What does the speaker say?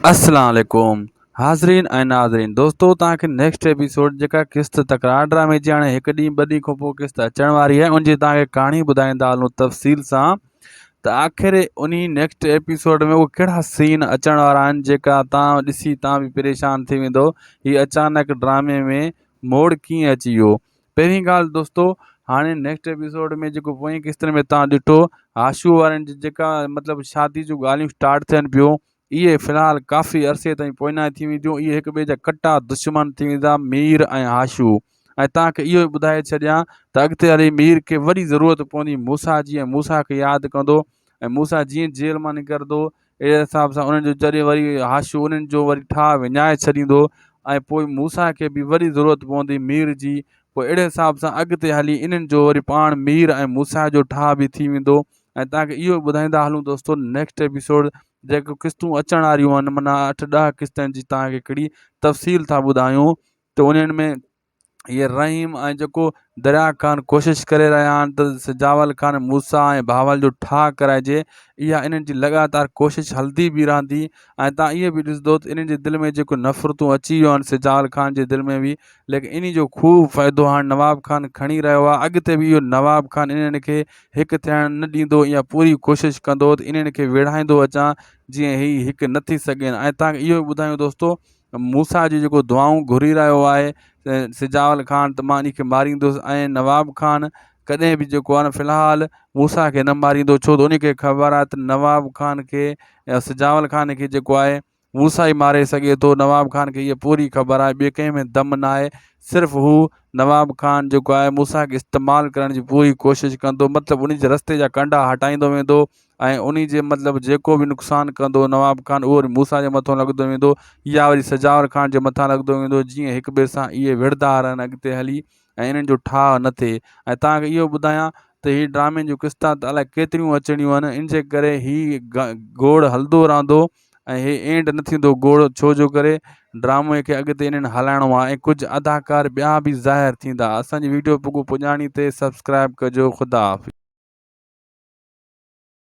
अस्सलाम वालेकुम हाज़रीन ऐं नाज़रीन दोस्तों तव्हांखे नेक्स्ट एपिसोड जेका क़िस्त तकरार ड्रामे जी हाणे हिकु ॾींहुं ॿ ॾींहं खां पोइ क़िस्त अचण वारी आहे उनजी तव्हांखे कहाणी ॿुधाईंदा हलूं तफ़सील सां। त आख़िर उन नेक्स्ट एपिसोड में उहे कहिड़ा सीन अचण वारा आहिनि जेका तव्हां ॾिसी तव्हां बि परेशान थी वेंदो। हीअ अचानक ड्रामे में मोड़ कीअं अची वियो। पहिरीं ॻाल्हि दोस्तों हाणे नेक्स्ट एपिसोड में जेको पोएं क़िस्त में तव्हां ॾिठो आशू वारनि जी जेका मतिलबु शादी जूं ॻाल्हियूं स्टार्ट थियनि पियूं इहे फ़िलहाल काफ़ी अरसे ताईं पोइना थी वेंदियूं। इहे हिक ॿिए जा कटा दुश्मन थी वेंदा मीर ऐं आशू। ऐं तव्हांखे इहो ई ॿुधाए छॾियां त अॻिते हली मीर खे वरी ज़रूरत पवंदी मूसा जी ऐं मूसा खे यादि कंदो ऐं मूसा जीअं जेल मां निकिरंदो अहिड़े हिसाब सां उन्हनि जो ज़रिए वरी आशू उन्हनि जो वरी ठाह विञाए छॾींदो ऐं पोइ मूसा खे बि वरी ज़रूरत पवंदी मीर जी। पोइ अहिड़े हिसाब सां अॻिते हली इन्हनि जो वरी पाण मीर ऐं मूसा जो ठाह बि थी वेंदो। ऐं तव्हांखे इहो ॿुधाईंदा हलूं दोस्तों नेक्स्ट एपिसोड जेको क़िस्तूं अचण वारियूं आहिनि माना 8-10 क़िस्तनि जी तव्हांखे हिकिड़ी तफ़सील था ॿुधायूं। त उन्हनि में ये रहीम ऐं जेको दरिया ख़ान कोशिशि करे रहिया आहिनि त सिजावल ख़ान मूसा ऐं भावल जो ठाह कराइजे। इहा इन्हनि जी लगातार कोशिशि हलंदी बि रहंदी ऐं तव्हां इहे बि ॾिसंदो त इन्हनि जे दिलि में जेको नफ़रतूं अची वियूं आहिनि सिजावल ख़ान जे दिलि में बि लेकिन इन जो ख़ूब फ़ाइदो हाणे नवाब ख़ान खणी रहियो आहे। अॻिते बि इहो नवाब ख़ान इन्हनि खे हिकु थियणु न ॾींदो या पूरी कोशिशि कंदो त इन्हनि खे विढ़ाईंदो अचां जीअं हीअ हिकु न थी सघनि। ऐं तव्हांखे इहो बि ॿुधायूं दोस्तों मूसा जी जेको दुआऊं घुरी रहियो आहे सिजावल ख़ान त मां इनखे मारींदुसि ऐं नवाब ख़ान कॾहिं बि जेको आहे न फ़िलहालु मूसा खे न मारींदो छो त उनखे ख़बर आहे त नवाब ख़ान खे या सिजावल ख़ान खे जेको आहे मूसा ई मारे सघे थो। नवाब ख़ान खे इहा पूरी ख़बर आहे ॿिए कंहिं में दम न आहे। सिर्फ़ु हू नवाब ख़ान जेको आहे मूसा खे इस्तेमालु करण जी पूरी कोशिशि कंदो मतिलबु उन जे रस्ते जा कंडा हटाईंदो वेंदो ऐं उन जे मतिलबु जेको बि नुक़सानु कंदो नवाब ख़ान उहो वरी मूसा जे मथां लॻंदो वेंदो या वरी सिजावल ख़ान जे मथां लॻंदो वेंदो जीअं हिक ॿिए सां इहे विढ़ंदा रहनि अॻिते हली ऐं इन्हनि जो ठाह न थिए। ऐं तव्हांखे इहो ॿुधायां त हीअ ड्रामे जूं क़िस्तां त अलाए केतिरियूं अचणियूं आहिनि इन जे करे हीअ गोड़ हलंदो रहंदो ऐं हे एंड न थींदो गोड़ छो जो करे ड्रामे खे अॻिते इन्हनि हलाइणो आहे ऐं कुझु अदाकार ॿिया बि ज़ाहिर थींदा। असांजी वीडियो पुॼाणी ते सब्सक्राइब कजो। ख़ुदा हाफ़िज़।